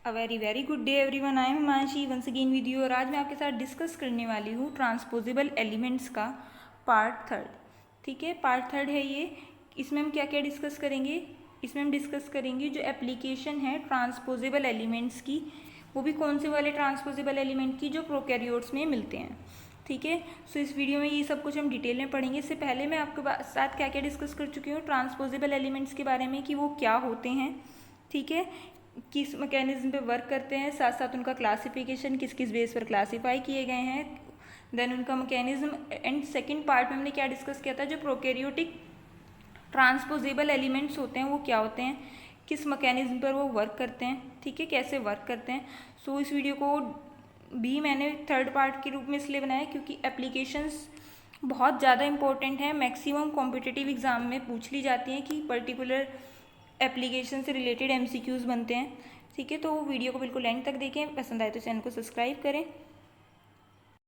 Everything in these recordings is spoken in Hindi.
A very good day everyone. I am Himanshi once again with you. और आज मैं आपके साथ डिस्कस करने वाली हूँ ट्रांसपोजेबल एलिमेंट्स का पार्ट थर्ड। ठीक है, पार्ट थर्ड है ये। इसमें हम क्या क्या डिस्कस करेंगे? इसमें हम डिस्कस करेंगे जो एप्लीकेशन है ट्रांसपोजेबल एलिमेंट्स की, वो भी कौन से वाले ट्रांसपोजेबल एलिमेंट की जो प्रोकैरियोट्स में मिलते हैं। ठीक है, सो इस वीडियो में ये सब कुछ हम डिटेल में पढ़ेंगे। इससे पहले मैं आपके साथ क्या क्या डिस्कस कर चुकी हूँ ट्रांसपोजेबल एलिमेंट्स के बारे में कि वो क्या होते हैं, ठीक है, किस मैकेनिज्म पे वर्क करते हैं, साथ साथ उनका क्लासिफिकेशन किस किस बेस पर क्लासीफाई किए गए हैं, देन उनका मैकेनिज्म। एंड सेकंड पार्ट में हमने क्या डिस्कस किया था, जो प्रोकैरियोटिक ट्रांसपोजेबल एलिमेंट्स होते हैं वो क्या होते हैं, किस मैकेनिज्म पर वो वर्क करते हैं, ठीक है, कैसे वर्क करते हैं। सो इस वीडियो को भी मैंने थर्ड पार्ट के रूप में इसलिए बनाया क्योंकि एप्लीकेशंस बहुत ज़्यादा इंपॉर्टेंट है, मैक्सिमम कॉम्पिटिटिव एग्जाम में पूछ ली जाती हैं कि पर्टिकुलर एप्लीकेशन से रिलेटेड एमसीक्यूज़ बनते हैं। ठीक है, तो वीडियो को बिल्कुल एंड तक देखें, पसंद आए तो चैनल को सब्सक्राइब करें।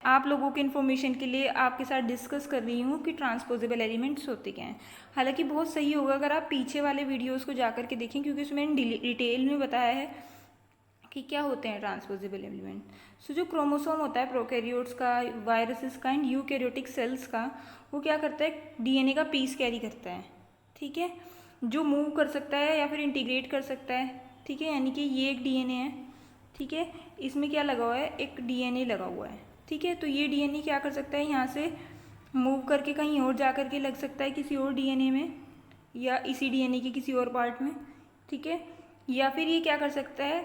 आप लोगों के इन्फॉर्मेशन के लिए आपके साथ डिस्कस कर रही हूँ कि ट्रांसपोजेबल एलिमेंट्स होते क्या हैं। हालांकि बहुत सही होगा अगर आप पीछे वाले वीडियोस को जाकर के देखें, क्योंकि उसमें मैंने डिटेल में बताया है कि क्या होते हैं ट्रांसपोजेबल एलिमेंट। सो जो क्रोमोसोम होता है प्रोकैरियोट्स का, वायरसेस का एंड यूकैरियोटिक सेल्स का, वो क्या करता है, डीएनए का पीस कैरी करता है। ठीक है, जो मूव कर सकता है या फिर इंटीग्रेट कर सकता है। ठीक है, यानी कि ये एक डीएनए है। ठीक है, इसमें क्या लगा हुआ है, एक डीएनए लगा हुआ है। ठीक है, तो ये डीएनए क्या कर सकता है, यहाँ से मूव करके कहीं और जा करके लग सकता है किसी और डीएनए में, या इसी डीएनए के किसी और पार्ट में। ठीक है, या फिर ये क्या कर सकता है,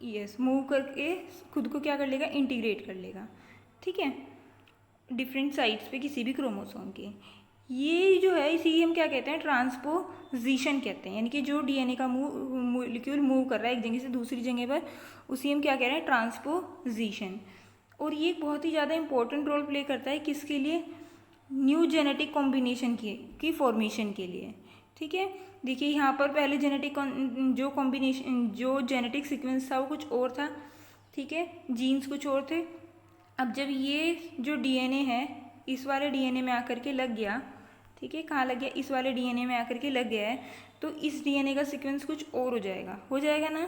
यस, मूव करके खुद को क्या कर लेगा, इंटीग्रेट कर लेगा। ठीक है, डिफरेंट साइड्स पे किसी भी क्रोमोसोम के। ये जो है इसी हम क्या कहते हैं, ट्रांसपोजिशन कहते हैं। यानी कि जो डीएनए का मॉलिक्यूल मूव कर रहा है एक जगह से दूसरी जगह पर, उसी हम क्या कह रहे हैं, ट्रांसपोजिशन। और ये बहुत ही ज़्यादा इंपॉर्टेंट रोल प्ले करता है किसके लिए, न्यू जेनेटिक कॉम्बिनेशन की फॉर्मेशन के लिए। ठीक है, देखिए यहाँ पर पहले जेनेटिक जो कॉम्बिनेशन, जो जेनेटिक सीक्वेंस था वो कुछ और था। ठीक है, जीन्स कुछ और थे। अब जब ये जो डीएनए है इस वाले डीएनए में आकर के लग गया, ठीक है, कहाँ लग गया, इस वाले डीएनए में आकर के लग गया है, तो इस डीएनए का सीक्वेंस कुछ और हो जाएगा ना।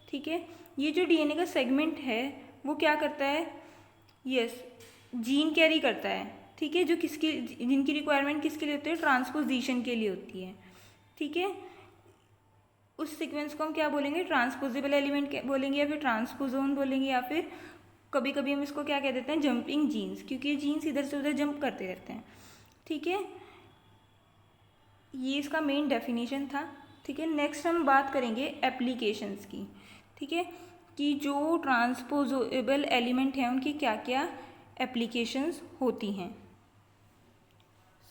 ठीक है, ये जो डीएनए का सेगमेंट है वो क्या करता है, यस, जीन कैरी करता है। ठीक है, जो किसकी, जिनकी रिक्वायरमेंट किसके लिए होती है, ट्रांसपोजिशन के लिए होती है। ठीक है, उस सीक्वेंस को हम क्या बोलेंगे, ट्रांसपोजेबल एलिमेंट बोलेंगे, या फिर ट्रांसपोजोन बोलेंगे, या फिर कभी कभी हम इसको क्या कह देते हैं, जंपिंग जीन्स, क्योंकि ये जीन्स इधर से उधर जंप करते रहते हैं। ठीक है, ये इसका मेन डेफिनेशन था। ठीक है, नेक्स्ट हम बात करेंगे एप्लीकेशंस की। ठीक है, कि जो ट्रांसपोजेबल एलिमेंट हैं उनकी क्या क्या एप्लीकेशंस होती हैं।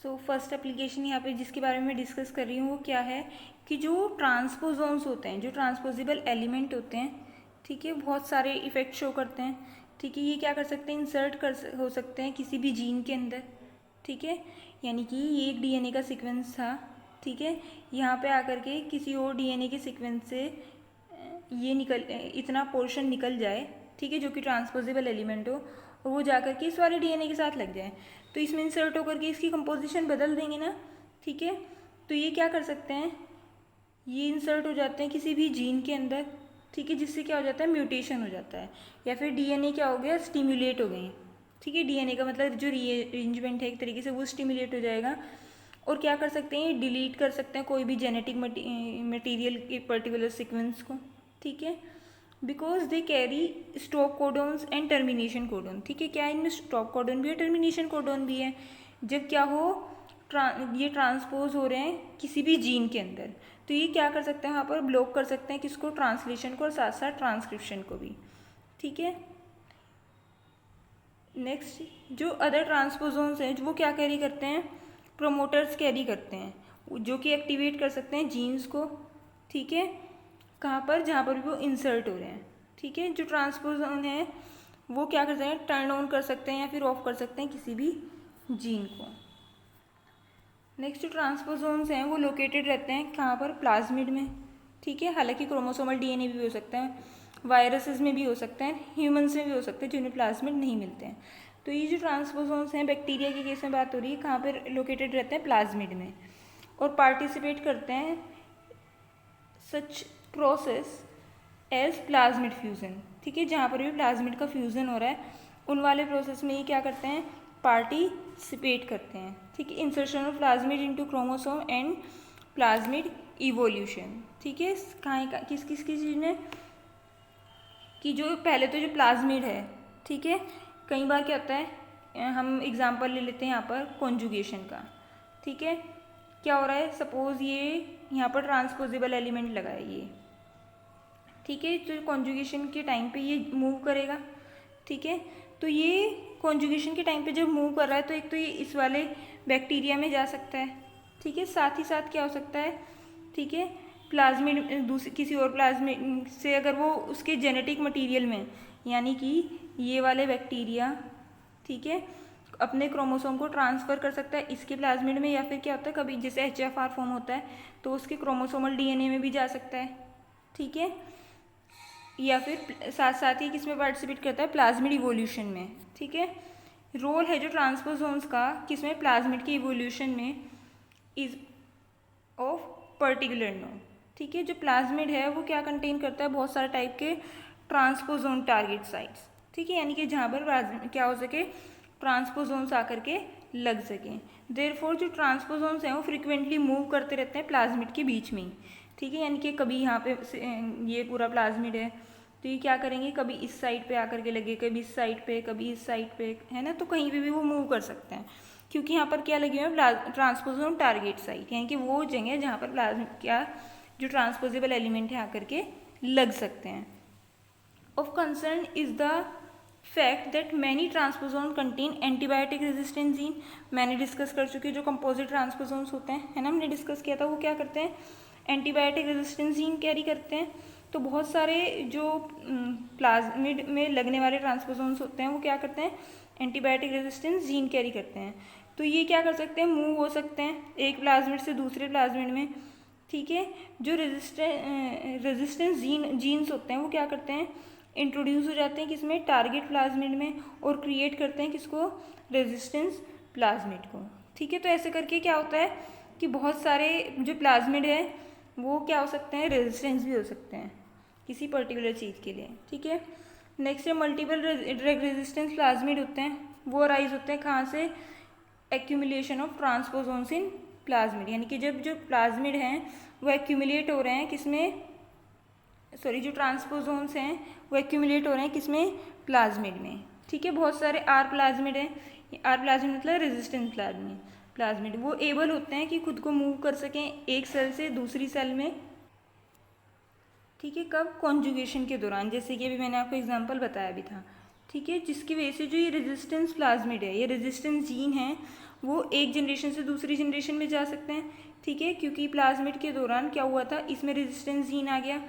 सो फर्स्ट एप्लीकेशन यहाँ पे जिसके बारे में डिस्कस कर रही हूँ वो क्या है, कि जो ट्रांसपोजोन्स होते हैं, जो ट्रांसपोजेबल एलिमेंट होते हैं, ठीक है, बहुत सारे इफेक्ट शो करते हैं। ठीक है, ये क्या कर सकते हैं, इंसर्ट हो सकते हैं किसी भी जीन के अंदर। ठीक है, यानी कि ये एक डीएनए का सीक्वेंस था। ठीक है, यहाँ पे आकर के किसी और डीएनए के सीक्वेंस से ये इतना पोर्शन निकल जाए, ठीक है, जो कि ट्रांसपोजेबल एलिमेंट हो, और वो जाकर के इस वाले डीएनए के साथ लग जाए, तो इसमें इंसर्ट होकर के इसकी कंपोजिशन बदल देंगे ना। ठीक है, तो ये क्या कर सकते हैं, ये इंसर्ट हो जाते हैं किसी भी जीन के अंदर। ठीक है, जिससे क्या हो जाता है, म्यूटेशन हो जाता है, या फिर डीएनए क्या हो गया, स्टिम्युलेट हो गए। ठीक है, डीएनए का मतलब जो रीअरेंजमेंट है एक तरीके से वो स्टिम्युलेट हो जाएगा। और क्या कर सकते हैं, डिलीट कर सकते हैं कोई भी जेनेटिक मटीरियल के पर्टिकुलर सीक्वेंस को। ठीक है, because they carry stop codons and termination codon. ठीक है, क्या इनमें स्टॉप कोडोन भी है, टर्मिनेशन कोडोन भी है। जब क्या हो, ये ट्रांसपोज हो रहे हैं किसी भी जीन के अंदर, तो ये क्या कर सकते हैं, वहाँ पर ब्लॉक कर सकते हैं किसको, ट्रांसलेशन को, और साथ साथ ट्रांसक्रिप्शन को भी। ठीक है, नेक्स्ट जो अदर ट्रांसपोजोन्स हैं वो क्या कैरी करते हैं, प्रोमोटर्स कैरी करते हैं, जो कि एक्टिवेट कर सकते हैं जीन्स को। ठीक है, कहाँ पर, जहाँ पर भी वो इंसर्ट हो रहे हैं। ठीक है, जो ट्रांसपोजोन है वो क्या कर सकते हैं, टर्न ऑन कर सकते हैं या फिर ऑफ कर सकते हैं किसी भी जीन को। नेक्स्ट जो ट्रांसपोजोन्स हैं वो लोकेटेड रहते हैं कहाँ पर, प्लाज्मिड में। ठीक है, हालांकि क्रोमोसोमल डीएनए भी हो सकता है, वायरसेस में भी हो सकते हैं, ह्यूमंस में भी हो सकते हैं जिन्हें प्लाज्मिड नहीं मिलते हैं। तो ये जो ट्रांसपोजोन्स हैं, बैक्टीरिया के केस में बात हो रही है, कहाँ पर लोकेटेड रहते हैं, प्लाज्मिड में, और पार्टिसिपेट करते हैं such process as plasmid fusion, ठीक है, जहाँ पर भी प्लाज्मिड का फ्यूज़न हो रहा है उन वाले प्रोसेस में ये क्या करते हैं, पार्टिसिपेट करते हैं, ठीक है। Insertion of plasmid into chromosome and plasmid evolution, ठीक है। कहाँ किस किस की चीज़ में, कि जो पहले तो जो प्लाज्मिड है, ठीक है, कई बार क्या होता है, हम एग्जांपल ले लेते हैं यहाँ पर कॉन्जुगेशन का, ठीक है। क्या हो रहा है, सपोज ये यहाँ पर ट्रांसपोजेबल एलिमेंट लगा है ये, ठीक है, तो कॉन्जुगेशन के टाइम पे ये मूव करेगा, ठीक है। तो ये कॉन्जुगेशन के टाइम पे जब मूव कर रहा है तो एक तो ये इस वाले बैक्टीरिया में जा सकता है, ठीक है, साथ ही साथ क्या हो सकता है, ठीक है, प्लाज्मिड दूसरे किसी और प्लाज्मिड से अगर वो उसके जेनेटिक मटेरियल में, यानी कि ये वाले बैक्टीरिया, ठीक है, अपने क्रोमोसोम को ट्रांसफ़र कर सकता है इसके प्लाज्मिड में, या फिर क्या होता है कभी जैसे HFR फॉर्म होता है तो उसके क्रोमोसोमल DNA में भी जा सकता है, ठीक है, या फिर साथ साथ ही किस में पार्टिसिपेट करता है, प्लाज्मिड इवोल्यूशन में, ठीक है। रोल है जो ट्रांसपोसोम्स का किसमें, प्लाज्मिड के इवोल्यूशन में, इज ऑफ पर्टिकुलर नोड, ठीक है। जो प्लाज्मिड है वो क्या कंटेन करता है, बहुत सारे टाइप के ट्रांसपोसोम टारगेट साइट्स, ठीक है, यानी कि जहाँ पर क्या हो सके, ट्रांसपोसोम्स आकर के लग सकें। देयरफॉर जो ट्रांसपोसोम्स हैं वो फ्रिक्वेंटली मूव करते रहते हैं प्लाज्मिड के बीच में ही, ठीक है, यानी कि कभी यहाँ पे ये पूरा प्लाज्मिड है तो ये क्या करेंगे, कभी इस साइड पे आकर के लगे, कभी इस साइड पे, कभी इस साइड पे, है ना, तो कहीं पे भी वो मूव कर सकते हैं क्योंकि यहाँ पर क्या लगे हुए हैं, ट्रांसपोसोम टारगेट साइट, यानी कि वो जगह जहाँ पर प्लाज्मिड क्या जो ट्रांसपोजेबल एलिमेंट है आकर के लग सकते हैं। Of concern is the fact that many transposons contain antibiotic resistant gene, मैंने डिस्कस कर चुकी है जो कंपोजिट ट्रांसपोसोम्स होते हैं, है ना, हमने डिस्कस किया था, वो क्या करते हैं, एंटीबायोटिक रेजिस्टेंस जीन कैरी करते हैं। तो बहुत सारे जो प्लाज्मिड में लगने वाले ट्रांसपोसोम्स होते हैं वो क्या करते हैं, एंटीबायोटिक रेजिस्टेंस जीन कैरी करते हैं। तो ये क्या कर सकते हैं, मूव हो सकते हैं एक प्लाज्मिड से दूसरे प्लाज्मिड में, ठीक है। जो रेजिस्टेंस जीन्स होते हैं वो क्या करते हैं, इंट्रोड्यूस हो जाते हैं किसमें, टारगेट प्लाज्मिड में, और क्रिएट करते हैं किसको, रेजिस्टेंस प्लाज्मिड को, ठीक है। तो ऐसे करके क्या होता है कि बहुत सारे जो प्लाज्मिड है वो क्या हो सकते हैं, रेजिस्टेंस भी हो सकते हैं किसी पर्टिकुलर चीज़ के लिए, ठीक है। नेक्स्ट है मल्टीपल ड्रग रेजिस्टेंस प्लाज्मिड होते हैं, वो अराइज होते हैं कहाँ से, एक्यूमुलेशन ऑफ ट्रांसपोसोम्स इन प्लाज्मिड, यानी कि जब जो प्लाज्मिड हैं वो एक्यूमुलेट हो रहे हैं किसमें, सॉरी जो ट्रांसपोसोम्स हैं वो एक्यूमुलेट हो रहे हैं किसमें, प्लाज्मिड में, ठीक है। बहुत सारे आर प्लाज्मिड हैं, आर प्लाज्मिड मतलब रेजिस्टेंस प्लाज्मिड वो एबल होते हैं कि खुद को मूव कर सकें एक सेल से दूसरी सेल में, ठीक है, कब, कॉन्जुगेशन के दौरान, जैसे कि अभी मैंने आपको एग्जांपल बताया भी था, ठीक है, जिसकी वजह से जो ये रेजिस्टेंस प्लाज्मिड है, ये रेजिस्टेंस जीन है, वो एक जनरेशन से दूसरी जनरेशन में जा सकते हैं, ठीक है, क्योंकि प्लाज्मिड के दौरान क्या हुआ था, इसमें रेजिस्टेंस जीन आ गया।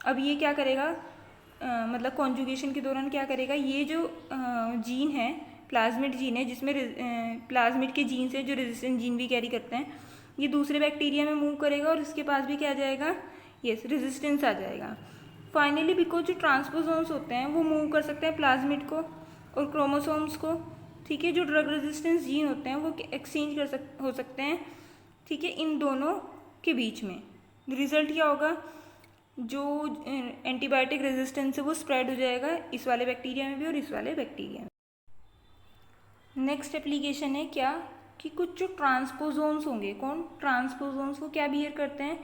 अब ये क्या करेगा, मतलब कॉन्जुगेशन के दौरान क्या करेगा, ये जो जीन है, प्लाज्मिड जीन है, जिसमें प्लाज्मिड के जीन से जो रेजिस्टेंस जीन भी कैरी करते हैं, ये दूसरे बैक्टीरिया में मूव करेगा और इसके पास भी क्या आ जाएगा, यस, रेजिस्टेंस आ जाएगा। फाइनली बिकॉज जो ट्रांसपोसोम्स होते हैं वो मूव कर सकते हैं प्लाज्मिड को और क्रोमोसोम्स को, ठीक है। जो ड्रग रेजिस्टेंस जीन होते हैं वो एक्सचेंज हो सकते हैं, ठीक है, इन दोनों के बीच में। रिजल्ट क्या होगा, जो एंटीबायोटिक रेजिस्टेंस है वो स्प्रेड हो जाएगा इस वाले बैक्टीरिया में भी और इस वाले बैक्टीरिया में। नेक्स्ट एप्लीकेशन है क्या, कि कुछ जो ट्रांसपोसोम्स होंगे, कौन, ट्रांसपोसोम्स को क्या बिहेव करते हैं,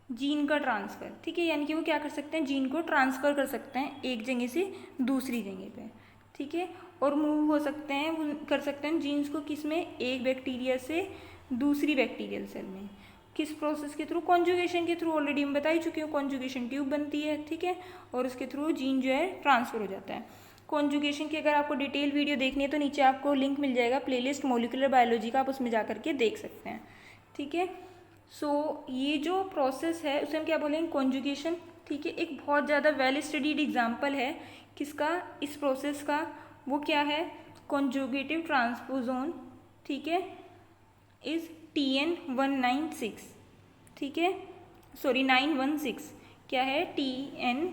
जीन का ट्रांसफ़र, ठीक है, यानी कि वो क्या कर सकते हैं, जीन को ट्रांसफ़र कर सकते हैं एक जगह से दूसरी जगह पे, ठीक है, और मूव हो सकते हैं, वो कर सकते हैं जीन्स को किस में, एक बैक्टीरिया से दूसरी बैक्टीरियल सेल में, किस प्रोसेस के थ्रू, कॉन्जुगेशन के थ्रू, ऑलरेडी मैं बता ही चुकी हूँ, कॉन्जुगेशन ट्यूब बनती है, ठीक है, और उसके थ्रू जीन जो है ट्रांसफ़र हो जाता है। कॉन्जुगेशन की अगर आपको डिटेल वीडियो देखनी है तो नीचे आपको लिंक मिल जाएगा प्लेलिस्ट मॉलिक्यूलर बायोलॉजी का, आप उसमें जा करके देख सकते हैं, ठीक है। सो ये जो प्रोसेस है उसे हम क्या बोलेंगे, कॉन्जुगेशन, ठीक है। एक बहुत ज़्यादा वेल स्टडीड एग्जाम्पल है किसका, इस प्रोसेस का, वो क्या है, कॉन्जुगेटिव ट्रांसपोजोन, ठीक है, इज TN196, ठीक है, सॉरी 916, क्या है, TN,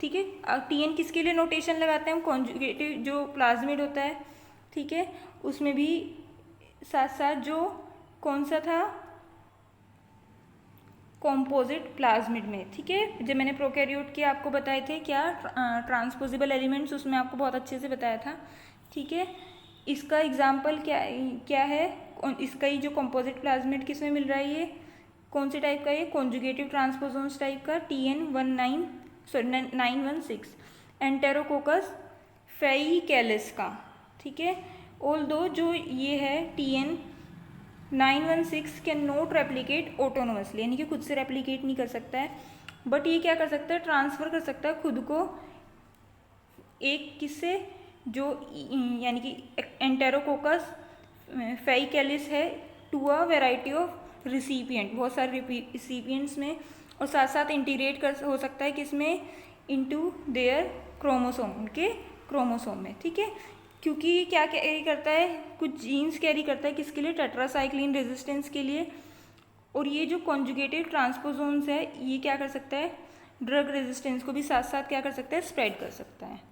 ठीक है। TN किसके लिए नोटेशन लगाते हैं हम, कॉन्जुगेटिव जो प्लाज्मिड होता है, ठीक है, उसमें भी साथ साथ जो कौन सा था, कॉम्पोजिट प्लाज्मिड में, ठीक है। जब मैंने प्रोकैरियोट के आपको बताए थे क्या ट्रांसपोजेबल एलिमेंट्स, उसमें आपको बहुत अच्छे से बताया था, ठीक है। इसका एग्जाम्पल क्या है, इसका ही जो कॉम्पोजिट प्लाज्मिड किस में मिल रहा है, ये कौन से टाइप का, ये कॉन्जुगेटिव ट्रांसपोजोन्स टाइप का TN916 एंटेरोकोकस फेइकैलिस का, ठीक है। ऑल्दो जो ये है TN916 can not replicate autonomously, यानी कि खुद से रेप्लिकेट नहीं कर सकता है, बट ये क्या कर सकता है, ट्रांसफ़र कर सकता है खुद को एक किससे, जो यानी कि एंटेरोकोकस फेइकैलिस है, to a variety of recipient, बहुत सारे रिसिपिएंट्स में, और साथ साथ इंटीग्रेट कर हो सकता है किसमें, इनटू देयर क्रोमोसोम, उनके क्रोमोसोम में, ठीक है। क्योंकि क्या कैरी करता है, कुछ जीन्स कैरी करता है किसके लिए, टेट्रासाइक्लिन रेजिस्टेंस के लिए, और ये जो कॉन्जुगेटिव ट्रांसपोजोन्स है ये क्या कर सकता है, ड्रग रेजिस्टेंस को भी साथ साथ क्या कर सकता है, स्प्रेड कर सकता है।